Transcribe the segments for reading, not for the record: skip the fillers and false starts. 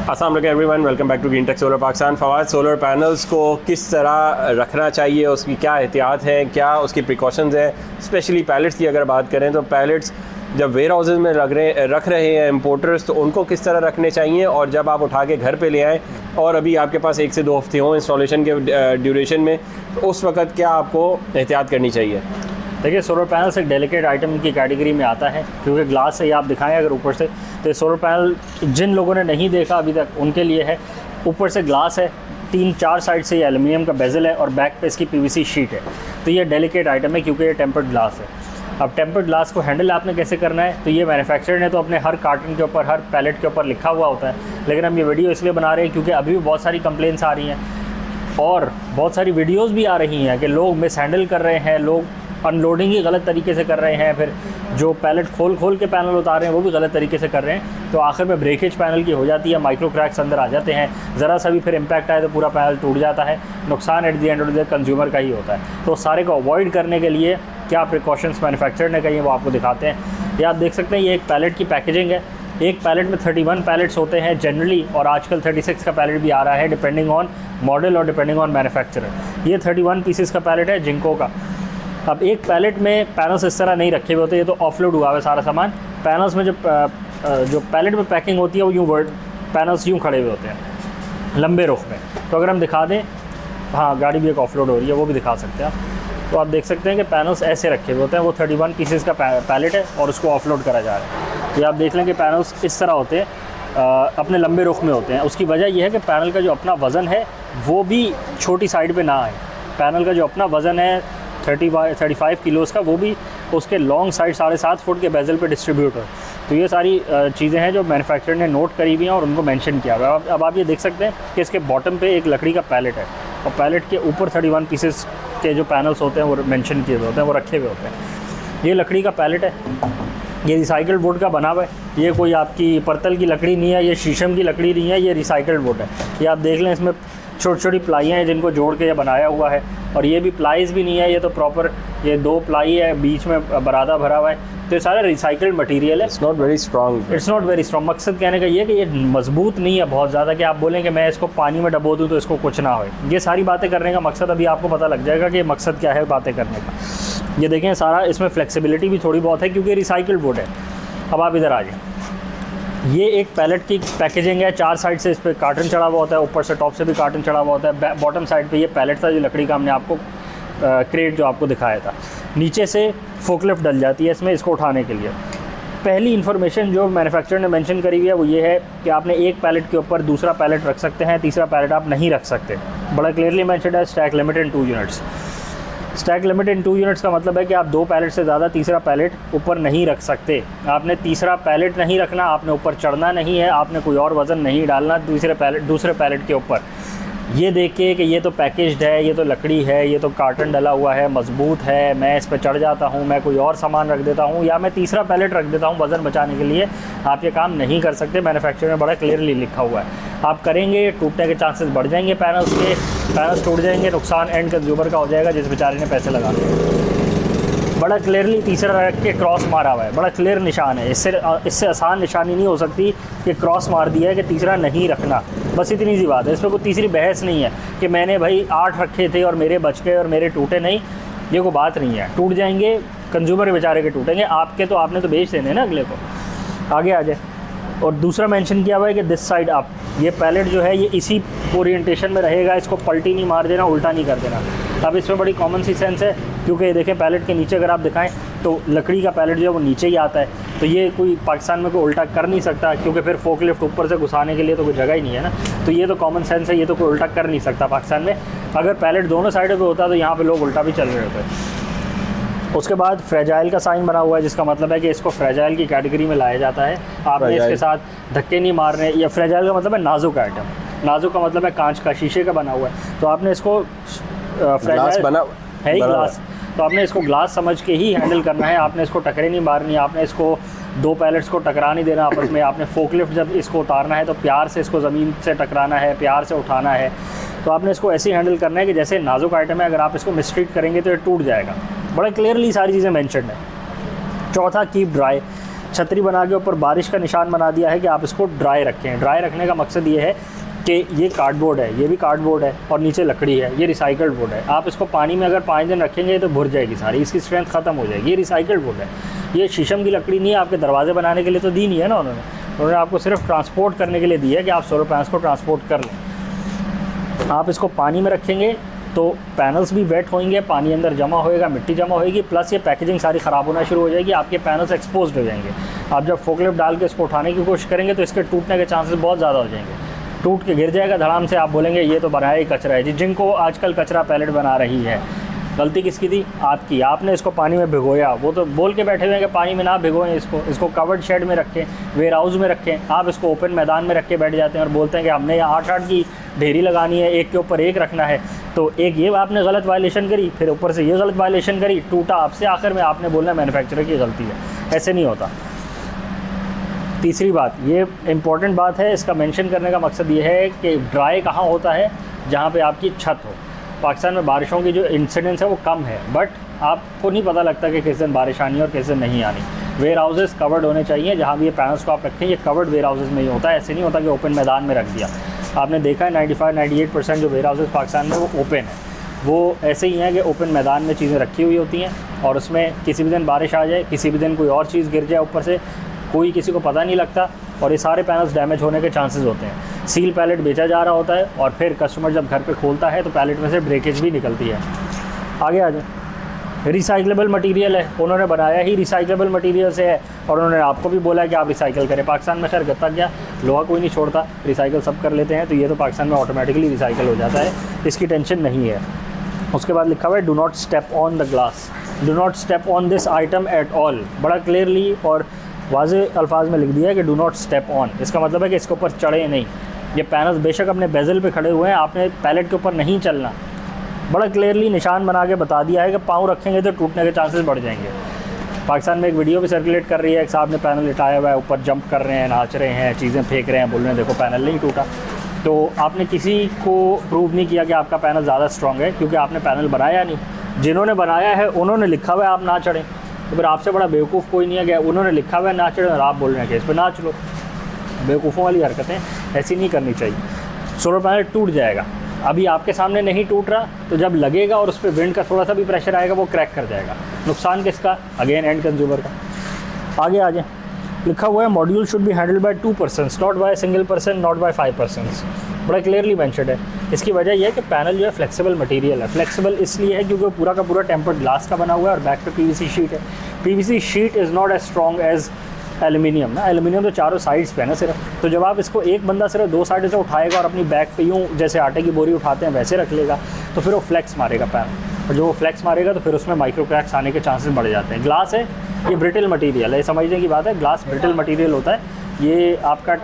अस्सलाम वालेकुम everyone, welcome back to green tech solar Pakistan. Fawad, solar panels को किस तरह रखना चाहिए, उसकी क्या एहतियात है, क्या उसकी प्रिकॉशंस हैं। स्पेशली पैलेट्स की अगर बात करें तो पैलेट्स जब वेयर हाउसेज में रख रहे हैं इम्पोर्टर्स, तो उनको किस तरह रखने चाहिए, और जब आप उठा के घर पे ले आएँ और अभी आपके पास 1 से 2 हफ्ते हों इंस्टॉलेशन के ड्यूरेशन में, तो उस वक्त क्या आपको एहतियात करनी चाहिए। देखिए, सोलर पैनल्स एक डेलिकेट आइटम की कैटेगरी में आता है, क्योंकि ग्लास से ही आप दिखाएं अगर ऊपर से, तो सोलर पैनल जिन लोगों ने नहीं देखा अभी तक उनके लिए है। ऊपर से ग्लास है, 3-4 साइड से ये एल्युमिनियम का बेजल है और बैक पे इसकी पीवीसी शीट है। तो ये डेलिकेट आइटम है क्योंकि ये टेम्पर्ड ग्लास है। अब टेम्पर्ड ग्लास को हैंडल आपने कैसे करना है, तो ये मैन्युफैक्चरर ने तो अपने हर कार्टन के ऊपर, हर पैलेट के ऊपर लिखा हुआ होता है, लेकिन हम ये वीडियो इसलिए बना रहे हैं क्योंकि अभी भी बहुत सारी कंप्लेंट्स आ रही हैं और बहुत सारी वीडियोज़ भी आ रही हैं कि लोग मिस हैंडल कर रहे हैं, लोग अनलोडिंग ही गलत तरीके से कर रहे हैं, फिर जो पैलेट खोल के पैनल उतार रहे हैं वो भी गलत तरीके से कर रहे हैं। तो आखिर में ब्रेकेज पैनल की हो जाती है, माइक्रो क्रैक्स अंदर आ जाते हैं, ज़रा सा भी फिर इम्पैक्ट आए तो पूरा पैनल टूट जाता है। नुकसान at the end of the day consumer का ही होता है। तो सारे को अवॉइड करने के लिए क्या प्रिकॉशंस मैन्युफैक्चरर ने कही है वो आपको दिखाते हैं। ये आप देख सकते हैं, ये एक पैलेट की पैकेजिंग है। एक पैलेट में 31 पैलेट्स होते हैं जनरली, और आजकल 36 का पैलेट भी आ रहा है डिपेंडिंग ऑन मॉडल और डिपेंडिंग ऑन मैन्युफैक्चरर। ये 31 पीसेस का पैलेट है जिंको का। अब एक पैलेट में पैनल्स इस तरह नहीं रखे हुए होते, ये तो ऑफलोड हुआ है सारा सामान। पैनल्स में जो पैलेट में पैकिंग होती है वो यूँ पैनल्स यूँ खड़े हुए होते हैं लंबे रुख में। तो अगर हम दिखा दें, हाँ गाड़ी भी एक ऑफलोड हो रही है, वो भी दिखा सकते हैं आप। तो आप देख सकते हैं कि पैनल्स ऐसे रखे हुए होते हैं। वो 31 पीसेस का पैलेट है और उसको ऑफलोड करा जा रहा है। ये आप देख लें कि पैनल्स इस तरह होते हैं, अपने लंबे रुख में होते हैं। उसकी वजह यह है कि पैनल का जो अपना वज़न है वो भी छोटी साइड पे ना आए। पैनल का जो अपना वज़न है 35 किलोज़ का, वो भी उसके लॉन्ग साइड 7.5 फुट के बेजल पे डिस्ट्रीब्यूट हो। तो ये सारी चीज़ें हैं जो मैन्युफैक्चरर ने नोट करी हुई हैं और उनको मेंशन किया हुआ है। अब आप ये देख सकते हैं कि इसके बॉटम पे एक लकड़ी का पैलेट है और पैलेट के ऊपर 31 पीसेस के जो पैनल्स होते हैं वो मेंशन किए हुए होते हैं, वो रखे हुए होते हैं। ये लकड़ी का पैलेट है, ये रिसाइकल्ड वुड का बना हुआ है। ये कोई आपकी पत्तल की लकड़ी नहीं है, ये शीशम की लकड़ी नहीं है, ये रिसाइकल्ड वुड है। ये आप देख लें, इसमें छोटी छोटी प्लाइयाँ हैं जिनको जोड़ के ये बनाया हुआ है। और ये भी प्लाईज भी नहीं है, ये तो प्रॉपर ये 2 प्लाई है, बीच में बरादा भरा हुआ है। तो ये सारा रिसाइकल्ड मटेरियल है। It's not very strong. मकसद कहने का ये है कि ये मजबूत नहीं है बहुत ज़्यादा कि आप बोलें कि मैं इसको पानी में डबो दूँ तो इसको कुछ ना हो। ये सारी बातें करने का मकसद अभी आपको पता लग जाएगा कि मकसद क्या है बातें करने का। ये देखें, सारा इसमें फ्लेक्सिबिलिटी भी थोड़ी बहुत है क्योंकि रिसाइकल्ड वुड है। अब आप इधर आ जाए, ये एक पैलेट की पैकेजिंग है। 4 साइड से इस पर कार्टन चढ़ा हुआ होता है, ऊपर से टॉप से भी कार्टन चढ़ा हुआ होता है। बॉटम साइड पे ये पैलेट था जो लकड़ी का हमने आपको क्रेट जो आपको दिखाया था। नीचे से फोकलिफ्ट डल जाती है इसमें, इसको उठाने के लिए। पहली इन्फॉर्मेशन जो मैन्युफैक्चरर ने मेंशन करी हुई है वो ये है कि आपने एक पैलेट के ऊपर दूसरा पैलेट रख सकते हैं, तीसरा पैलेट आप नहीं रख सकते। बड़ा क्लियरली मेंशन्ड है, stack limit in 2 units. Stack limit in 2 units का मतलब है कि आप 2 पैलेट से ज़्यादा तीसरा पैलेट ऊपर नहीं रख सकते। आपने तीसरा पैलेट नहीं रखना, आपने ऊपर चढ़ना नहीं है, आपने कोई और वज़न नहीं डालना दूसरे पैलेट के ऊपर। ये देखिए कि ये तो पैकेज्ड है, ये तो लकड़ी है, ये तो कार्टन डला हुआ है, मजबूत है, मैं इस पर चढ़ जाता हूँ, मैं कोई और सामान रख देता हूँ या मैं तीसरा पैलेट रख देता हूँ वज़न बचाने के लिए। आप ये काम नहीं कर सकते, मैन्युफैक्चरर में बड़ा क्लियरली लिखा हुआ है। आप करेंगे, टूटने के चांसेस बढ़ जाएंगे, पैनल्स टूट जाएंगे, नुकसान एंड कंज्यूमर का हो जाएगा जिस बेचारे ने पैसे लगा दिए। बड़ा क्लियरली तीसरा रख के क्रॉस मारा हुआ है, बड़ा क्लियर निशान है। इससे आसान निशानी नहीं हो सकती कि क्रॉस मार दिया है कि तीसरा नहीं रखना। बस इतनी सी बात है, इसमें कोई तीसरी बहस नहीं है कि मैंने भाई 8 रखे थे और मेरे बच गए और मेरे टूटे नहीं। ये कोई बात नहीं है, टूट जाएंगे, कंज्यूमर बेचारे के टूटेंगे, आपके तो आपने तो बेच देने ना अगले को। आगे आ जाए। और दूसरा मेंशन किया हुआ है कि दिस साइड अप, ये पैलेट जो है ये इसी ओरिएंटेशन में रहेगा, इसको पलटी नहीं मार देना, उल्टा नहीं कर देना। अब इसमें बड़ी कॉमन सी सेंस है क्योंकि ये देखें, पैलेट के नीचे अगर आप दिखाएं तो लकड़ी का पैलेट जो है वो नीचे ही आता है। तो ये कोई पाकिस्तान में कोई उल्टा कर नहीं सकता क्योंकि फिर फोकलिफ्ट ऊपर से घुसाने के लिए तो कोई जगह ही नहीं है ना। तो ये तो कॉमन सेंस है, ये तो कोई उल्टा कर नहीं सकता पाकिस्तान में। अगर पैलेट दोनों साइडों पर होता तो यहाँ पर लोग उल्टा भी चल रहे होते। उसके बाद फ्रेजाइल का साइन बना हुआ है, जिसका मतलब है कि इसको फ्रेजाइल की कैटेगरी में लाया जाता है। आपने इसके साथ धक्के नहीं मारने। या फ्रेजाइल का मतलब है नाजुक आइटम, नाजुक का मतलब है कांच का, शीशे का बना हुआ है। तो आपने इसको फ्रेजाइल है ही ग्लास, तो आपने इसको ग्लास समझ के ही हैंडल करना है। आपने इसको टकरे नहीं मारनी, आपने इसको 2 पैलेट्स को टकरा नहीं देना आपस में। आपने फोकलिफ्ट जब इसको उतारना है तो प्यार से इसको ज़मीन से टकराना है, प्यार से उठाना है। तो आपने इसको ऐसे ही हैंडल करना है कि जैसे नाजुक आइटम है, अगर आप इसको मिसट्रीट करेंगे तो ये टूट जाएगा। बड़ा क्लियरली सारी चीज़ें मेंशन्ड है। चौथा, कीप ड्राई। छतरी बना के ऊपर बारिश का निशान बना दिया है कि आप इसको ड्राई रखें। ड्राई रखने का मकसद ये है कि ये कार्डबोर्ड है, ये भी कार्डबोर्ड है और नीचे लकड़ी है, ये रिसाइकल्ड बोर्ड है। आप इसको पानी में अगर 5 दिन रखेंगे तो भुर जाएगी सारी, इसकी स्ट्रेंथ ख़त्म हो जाएगी। ये रिसाइकल्ड बोर्ड है, ये शीशम की लकड़ी नहीं है। आपके दरवाजे बनाने के लिए तो दी नहीं है ना उन्होंने आपको सिर्फ ट्रांसपोर्ट करने के लिए दी है कि आप सोलर पैनल्स को ट्रांसपोर्ट कर लें। आप इसको पानी में रखेंगे तो पैनल्स भी वेट होंगे, पानी अंदर जमा होएगा, मिट्टी जमा होएगी, प्लस ये पैकेजिंग सारी ख़राब होना शुरू हो जाएगी, आपके पैनल्स एक्सपोज्ड हो जाएंगे। आप जब फोकलिफ्ट डाल के इसको उठाने की कोशिश करेंगे तो इसके टूटने के चांसेस बहुत ज़्यादा हो जाएंगे, टूट के गिर जाएगा धड़ाम से। आप बोलेंगे ये तो बनाया ही कचरा है जी। जिनको आजकल कचरा पैलेट बना रही है, गलती किसकी थी? आपकी। आपने इसको पानी में भिगोया, वो तो बोल के बैठे हुए हैं कि पानी में ना भिगोएं इसको कवर्ड शेड में रखें, वेयर हाउस में रखें। आप इसको ओपन मैदान में रख के बैठ जाते हैं और बोलते हैं कि हमने यहाँ 8-8 की ढेरी लगानी है, एक के ऊपर एक रखना है। तो एक ये आपने गलत वायलेशन करी, फिर ऊपर से ये गलत वायलेशन करी, टूटा आपसे, आखिर में आपने बोलना मैन्युफैक्चरर की गलती है। ऐसे नहीं होता। तीसरी बात, ये इम्पॉर्टेंट बात है, इसका मेंशन करने का मकसद ये है कि ड्राई कहाँ होता है? जहाँ पे आपकी छत हो। पाकिस्तान में बारिशों की जो इंसिडेंस है वो कम है, बट आपको नहीं पता लगता कि किस दिन बारिश आनी है और किस दिन नहीं आनी। वेयर हाउसेस कवर्ड होने चाहिए, जहाँ भी ये पैनल्स को आप रखें, ये कवर्ड वेयर हाउसेस में ही होता है। ऐसे नहीं होता कि ओपन मैदान में रख दिया। आपने देखा है 95-98% जो वेयर हाउसेस पाकिस्तान में वो ओपन है, वो ऐसे ही हैं कि ओपन मैदान में चीज़ें रखी हुई होती हैं और उसमें किसी भी दिन बारिश आ जाए, किसी भी दिन कोई और चीज़ गिर जाए ऊपर से, कोई किसी को पता नहीं लगता और ये सारे पैनल्स डैमेज होने के चांसेस होते हैं। सील पैलेट बेचा जा रहा होता है और फिर कस्टमर जब घर पे खोलता है तो पैलेट में से ब्रेकेज भी निकलती है। आगे आ जाए। रिसाइक्लेबल मटेरियल है, उन्होंने बनाया ही रिसाइक्लेबल मटेरियल से है और उन्होंने आपको भी बोला है कि आप रिसाइकिल करें। पाकिस्तान में खैर गत्ता क्या, लोहा कोई नहीं छोड़ता, रिसाइकिल सब कर लेते हैं, तो ये तो पाकिस्तान में ऑटोमेटिकली रिसाइकिल हो जाता है, इसकी टेंशन नहीं है। उसके बाद लिखा हुआ है do not step on the glass, do not step on this item at all. बड़ा क्लियरली और वाज़े अल्फाज में लिख दिया है कि डू नॉट स्टेप ऑन। इसका मतलब है कि इसके ऊपर चढ़े नहीं। ये पैनल्स बेशक अपने बेजल पे खड़े हुए हैं, आपने पैलेट के ऊपर नहीं चलना। बड़ा क्लियरली निशान बना के बता दिया है कि पाँव रखेंगे तो टूटने के चांसेस बढ़ जाएंगे। पाकिस्तान में एक वीडियो भी सर्कुलेट कर रही है, एक साहब ने पैनल लिटाया हुआ है, ऊपर जंप कर रहे हैं, नाच रहे हैं, चीज़ें फेंक रहे हैं, बोल रहे हैं देखो पैनल नहीं टूटा। तो आपने किसी को प्रूव नहीं किया कि आपका पैनल ज़्यादा स्ट्रॉन्ग है, क्योंकि आपने पैनल बनाया नहीं। जिन्होंने बनाया है उन्होंने लिखा हुआ है आप ना चढ़ें, तो फिर आपसे बड़ा बेवकूफ़ कोई नहीं है कि उन्होंने लिखा हुआ है ना चढ़ें और आप बोल रहे हैं कि इस पर नाच लो। बेवकूफ़ों वाली हरकतें ऐसी नहीं करनी चाहिए। सोलर पैनल टूट जाएगा, अभी आपके सामने नहीं टूट रहा, तो जब लगेगा और उस पर विंड का थोड़ा सा भी प्रेशर आएगा वो क्रैक कर जाएगा। नुकसान किसका? अगेन एंड कंज्यूमर का। आगे आ जाए। लिखा हुआ है module should be handled by 2 persons, not by single person, not by 5 persons. बड़ा क्लियरली मेंशन्ड है। इसकी वजह यह है कि पैनल जो है फ्लेक्सिबल मटेरियल है। फ्लेक्सिबल इसलिए है क्योंकि वो पूरा का पूरा टेम्पर्ड ग्लास का बना हुआ है और बैक पे पीवीसी शीट है। PVC sheet is not as strong as aluminium ना। एल्यूमिनियम तो चारों साइड्स पे है ना सिर्फ, तो जब आप इसको एक बंदा सिर्फ 2 साइड से उठाएगा और अपनी बैक पे यूँ जैसे आटे की बोरी उठाते हैं वैसे रख लेगा, तो फिर वो फ्लेक्स मारेगा पैनल, और जो वो फ्लेक्स मारेगा तो फिर उसमें माइक्रो क्रैक्स आने के चांसेस बढ़ जाते हैं। ग्लास है, ये ब्रिटल मटीरियल है, समझने की बात है। ग्लास ब्रिटल मटीरियल होता है, ये आपका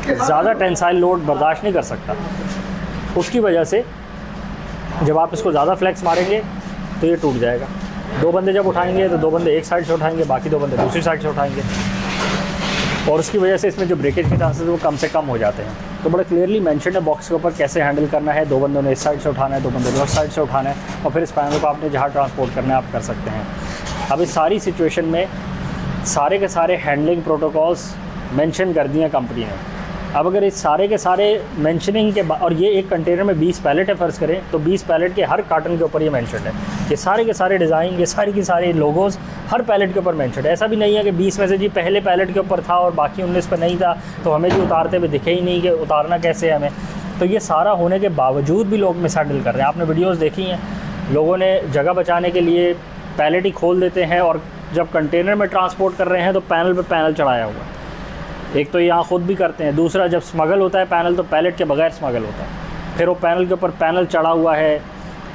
ज़्यादा टेंसाइल लोड बर्दाश्त नहीं कर सकता। उसकी वजह से जब आप इसको ज़्यादा फ्लेक्स मारेंगे तो ये टूट जाएगा। 2 बंदे जब उठाएंगे तो 2 बंदे एक साइड से उठाएंगे, बाकी 2 बंदे दूसरी साइड से उठाएंगे, और उसकी वजह से इसमें जो ब्रेकेज के चांसेस वो कम से कम हो जाते हैं। तो बड़ा क्लियरली मेंशन है बॉक्स के ऊपर कैसे हैंडल करना है। 2 बंदों ने इस साइड से उठाना है, 2 बंदे उस साइड से उठाना है, और फिर इस पैनल को आपने जहाँ ट्रांसपोर्ट करना है आप कर सकते हैं। अब इस सारी सिचुएशन में सारे के सारे हैंडलिंग प्रोटोकॉल्स मेंशन कर दिए कंपनी ने। अब अगर इस सारे के सारे मेंशनिंग के और ये एक कंटेनर में 20 पैलेट है फ़र्ज़ करें, तो 20 पैलेट के हर कार्टन के ऊपर ये मेंशन है। ये सारे के सारे डिज़ाइन, ये सारी की सारी लोगोज़ हर पैलेट के ऊपर मेंशन है। ऐसा भी नहीं है कि 20 में से जी पहले पैलेट के ऊपर था और बाकी 19 पर नहीं था, तो हमें जी उतारते हुए दिखे ही नहीं कि उतारना कैसे है हमें। तो ये सारा होने के बावजूद भी लोग मिस हैंडल कर रहे हैं। आपने वीडियोज़ देखी हैं, लोगों ने जगह बचाने के लिए पैलेट ही खोल देते हैं और जब कंटेनर में ट्रांसपोर्ट कर रहे हैं तो पैनल पे पैनल चढ़ाया हुआ है। एक तो यहाँ ख़ुद भी करते हैं, दूसरा जब स्मगल होता है पैनल तो पैलेट के बगैर स्मगल होता है। फिर वो पैनल के ऊपर पैनल चढ़ा हुआ है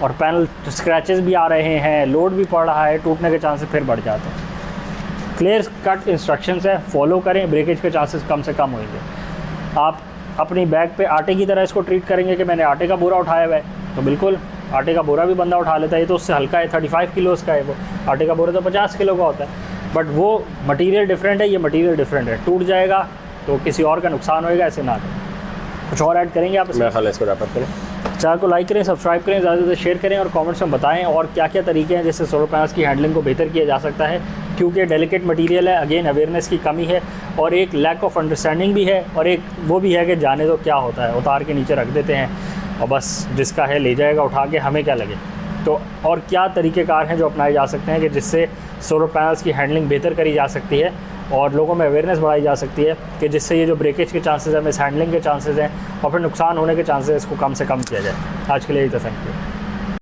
और पैनल स्क्रैचेस भी आ रहे हैं, लोड भी पड़ रहा है, टूटने के चांसेस फिर बढ़ जाते हैं। क्लियर कट इंस्ट्रक्शंस है, फॉलो करें, ब्रेकेज के चांसेस कम से कम होंगे। आप अपनी बैग पे आटे की तरह इसको ट्रीट करेंगे कि मैंने आटे का बोरा उठाया हुआ है, तो बिल्कुल आटे का बोरा भी बंदा उठा लेता है। ये तो उससे हल्का है, 35 किलोस का है वो, आटे का बोरा तो 50 किलो का होता है। बट वो मटेरियल डिफरेंट है, ये मटेरियल डिफरेंट है। टूट जाएगा तो किसी और का नुकसान होएगा, ऐसे ना करें। कुछ और ऐड करेंगे आप? मेरा ख्याल है इसको रैप अप करें। चैनल को लाइक करें, सब्सक्राइब करें, ज़्यादा से ज़्यादा शेयर करें और कमेंट्स में बताएं और क्या क्या तरीके हैं जिससे सोलर पैनल्स की हैंडलिंग को बेहतर किया जा सकता है। क्योंकि डेलिकेट मटेरियल है, अगेन अवेयरनेस की कमी है और एक लैक ऑफ अंडरस्टैंडिंग भी है, और एक वो भी है कि जाने तो क्या होता है, उतार के नीचे रख देते हैं और बस जिसका है ले जाएगा उठा के, हमें क्या लगे। तो और क्या तरीक़ेकार हैं जो अपनाए जा सकते हैं कि जिससे सोलर पैनल्स की हैंडलिंग बेहतर करी जा सकती है और लोगों में अवेयरनेस बढ़ाई जा सकती है कि जिससे ये जो ब्रेकेज के चांसेस हैं, मिस हैंडलिंग के चांसेस हैं और फिर नुकसान होने के चांसेस को कम से कम किया जाए। आज के लिए इतना, थैंक यू।